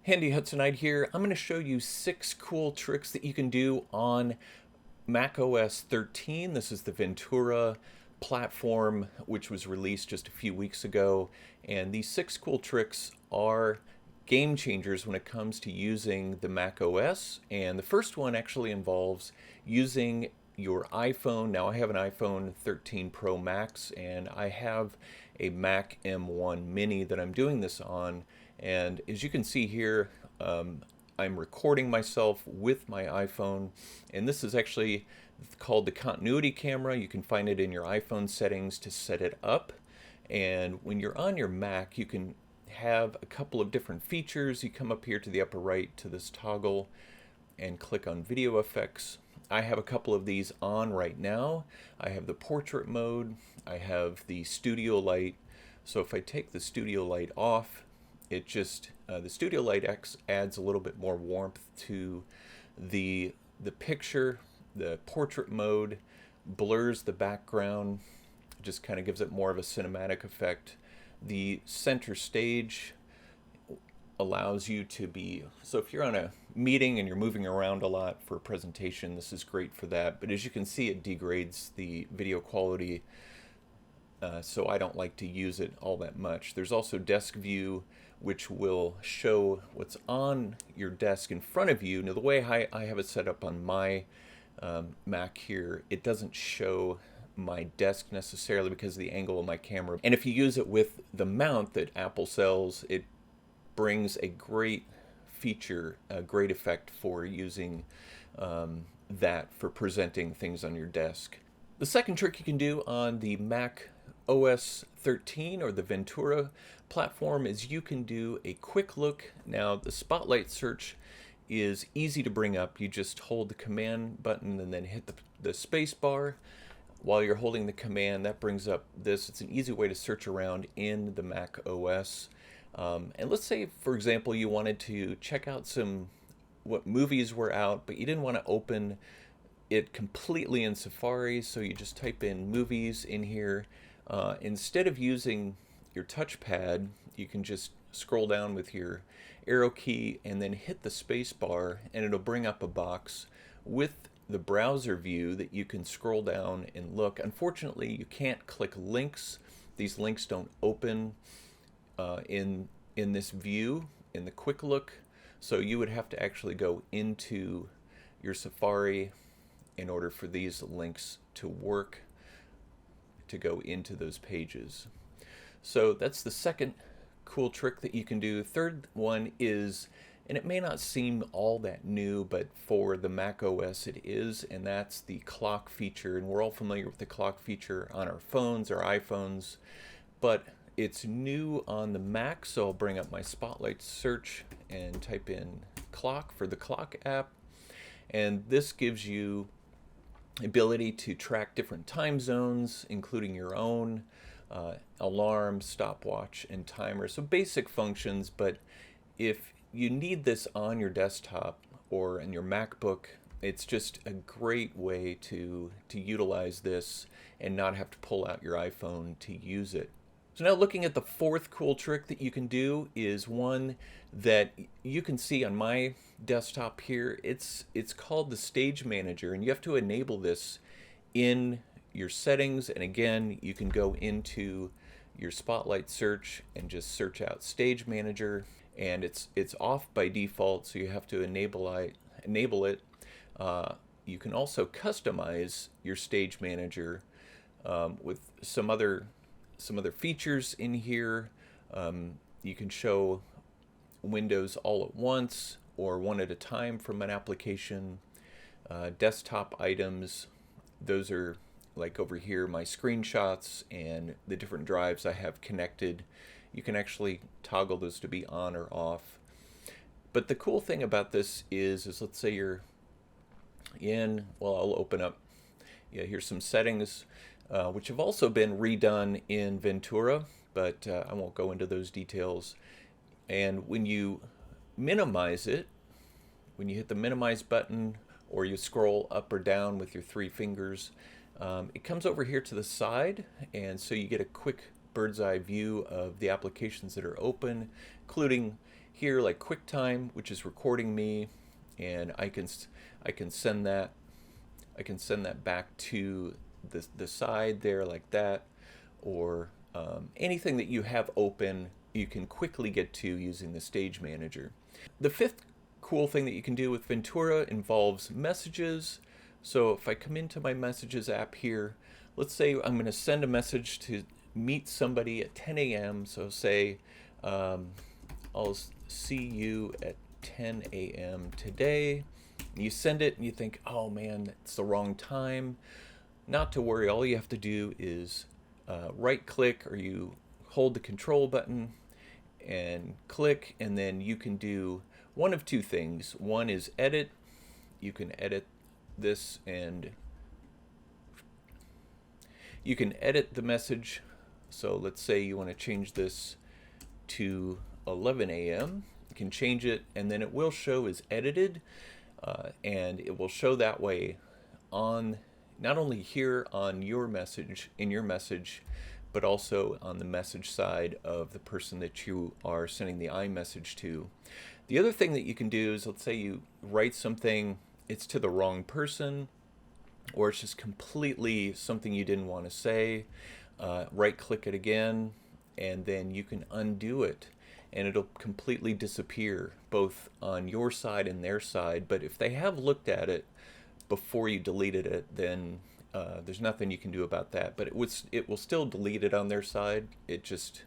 Handy Hudsonite here. I'm going to show you 6 cool tricks that you can do on Mac OS 13. This is the Ventura platform, which was released just a few weeks ago. And these 6 cool tricks are game changers when it comes to using the Mac OS. And the first one actually involves using your iPhone. Now I have an iPhone 13 Pro Max and I have a Mac M1 Mini that I'm doing this on. And as you can see here, I'm recording myself with my iPhone, and this is actually called the continuity camera. You can find it in your iPhone settings to set it up. And when you're on your Mac, you can have a couple of different features. You come up here to the upper right to this toggle and click on video effects. I have a couple of these on right now. I have the portrait mode, I have the studio light. So if I take the studio light off, it just the studio light X adds a little bit more warmth to the picture. The portrait mode blurs the background, just kind of gives it more of a cinematic effect. The center stage allows you to be, so if you're on a meeting and you're moving around a lot for a presentation, this is great for that. But as you can see, it degrades the video quality, so I don't like to use it all that much. There's also desk view, which will show what's on your desk in front of you. Now the way I have it set up on my Mac here, it doesn't show my desk necessarily because of the angle of my camera. And if you use it with the mount that Apple sells, it brings a great feature, a great effect for using that for presenting things on your desk. The second trick you can do on the Mac OS 13 or the Ventura platform is you can do a quick look. Now the spotlight search is easy to bring up. You just hold the command button and then hit the space bar. While you're holding the command, that brings up this. It's an easy way to search around in the Mac OS. And let's say, for example, you wanted to check out what movies were out, but you didn't want to open it completely in Safari, so you just type in movies in here. Instead of using your touchpad, you can just scroll down with your arrow key and then hit the space bar, and it'll bring up a box with the browser view that you can scroll down and look. Unfortunately, you can't click links. These links don't open in this view, in the quick look, so you would have to actually go into your Safari in order for these links to work, to go into those pages. So that's the second cool trick that you can do. Third one is, and it may not seem all that new, but for the Mac OS it is, and that's the clock feature. And we're all familiar with the clock feature on our phones, our iPhones, but it's new on the Mac. So I'll bring up my spotlight search and type in clock for the clock app, and this gives you ability to track different time zones, including your own, alarm, stopwatch, and timer. So basic functions, but if you need this on your desktop or in your MacBook, it's just a great way to utilize this and not have to pull out your iPhone to use it. So now looking at the fourth cool trick that you can do is one that you can see on my desktop here. It's called the Stage Manager, and you have to enable this in your settings. And again, you can go into your spotlight search and just search out Stage Manager, and it's off by default, so you have to enable it. You can also customize your Stage Manager with some other features in here. You can show windows all at once or one at a time from an application. Desktop items, those are like over here, my screenshots and the different drives I have connected. You can actually toggle those to be on or off. But the cool thing about this is let's say you're in, well, I'll open up, here's some settings, which have also been redone in Ventura, but I won't go into those details. And when you minimize it, when you hit the minimize button or you scroll up or down with your 3 fingers, it comes over here to the side, and so you get a quick bird's eye view of the applications that are open, including here like QuickTime, which is recording me, and I can send that back to the side there like that, or anything that you have open you can quickly get to using the Stage Manager. The fifth cool thing that you can do with Ventura involves messages. So if I come into my Messages app here, let's say I'm going to send a message to meet somebody at 10 a.m. So say, I'll see you at 10 a.m. today. You send it and you think, oh man, it's the wrong time. Not to worry, all you have to do is right click, or you hold the control button and click, and then you can do one of two things. One is edit. You can edit this, and you can edit the message. So let's say you want to change this to 11 a.m. You can change it, and then it will show as edited, and it will show that way on not only here on your message, in your message, but also on the message side of the person that you are sending the iMessage to. The other thing that you can do is, let's say you write something, it's to the wrong person, or it's just completely something you didn't want to say. Right click it again, and then you can undo it, and it'll completely disappear both on your side and their side. But if they have looked at it before you deleted it, then there's nothing you can do about that. But it will still delete it on their side. It just,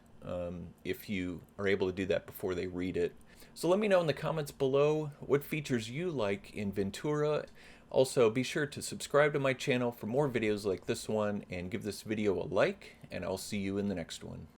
if you are able to do that before they read it. So let me know in the comments below what features you like in Ventura. Also, be sure to subscribe to my channel for more videos like this one, and give this video a like, and I'll see you in the next one.